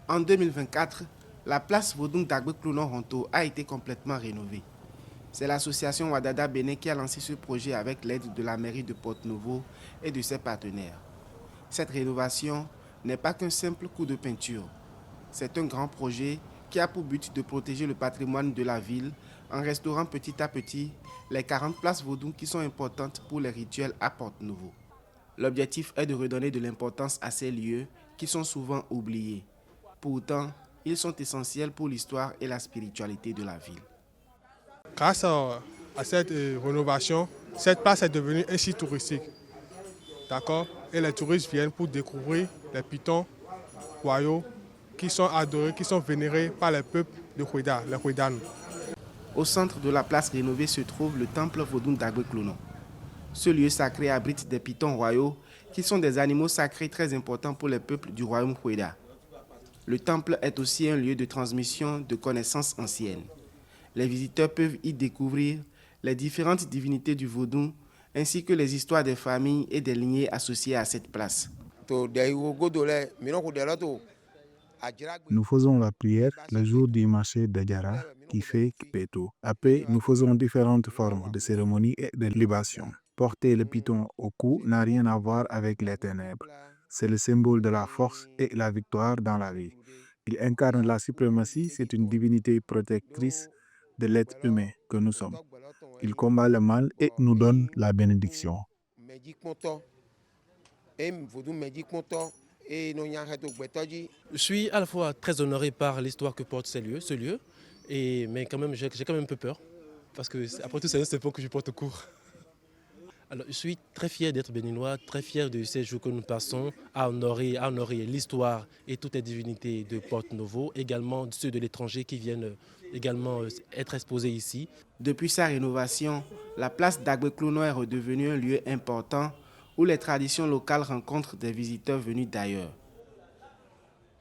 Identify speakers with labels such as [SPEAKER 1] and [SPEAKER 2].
[SPEAKER 1] En 2024, la place Vodung d'Agbe Clounon Honto a été complètement rénovée. C'est l'association Wadada Bénin qui a lancé ce projet avec l'aide de la mairie de Porto-Novo et de ses partenaires. Cette rénovation n'est pas qu'un simple coup de peinture. C'est un grand projet qui a pour but de protéger le patrimoine de la ville en restaurant petit à petit les 40 places Vodou qui sont importantes pour les rituels à Porto-Novo. L'objectif est de redonner de l'importance à ces lieux qui sont souvent oubliés. Pourtant, ils sont essentiels pour l'histoire et la spiritualité de la ville.
[SPEAKER 2] Grâce à cette rénovation, cette place est devenue un site touristique. D'accord? Et les touristes viennent pour découvrir les pitons royaux qui sont adorés, qui sont vénérés par les peuples de Houeda, les Houedanes.
[SPEAKER 1] Au centre de la place rénovée se trouve le temple Vodou d'Agbe Clounon. Ce lieu sacré abrite des pitons royaux qui sont des animaux sacrés très importants pour les peuples du royaume Houeda. Le temple est aussi un lieu de transmission de connaissances anciennes. Les visiteurs peuvent y découvrir les différentes divinités du vaudou ainsi que les histoires des familles et des lignées associées à cette place.
[SPEAKER 3] Nous faisons la prière le jour du marché de Djara qui fait Kipeto. Après, nous faisons différentes formes de cérémonies et de libations. Porter le python au cou n'a rien à voir avec les ténèbres. C'est le symbole de la force et la victoire dans la vie. Il incarne la suprématie, c'est une divinité protectrice de l'être humain que nous sommes. Il combat le mal et nous donne la bénédiction.
[SPEAKER 4] Je suis à la fois très honoré par l'histoire que porte ce lieu, mais quand même, j'ai quand même un peu peur, parce que après tout, c'est un serpent que je porte au cou. Alors, je suis très fier d'être béninois, très fier de ces jours que nous passons à honorer l'histoire et toutes les divinités de Porto-Novo, également ceux de l'étranger qui viennent également être exposés ici.
[SPEAKER 1] Depuis sa rénovation, la place d'Agbe Clounon est redevenue un lieu important où les traditions locales rencontrent des visiteurs venus d'ailleurs.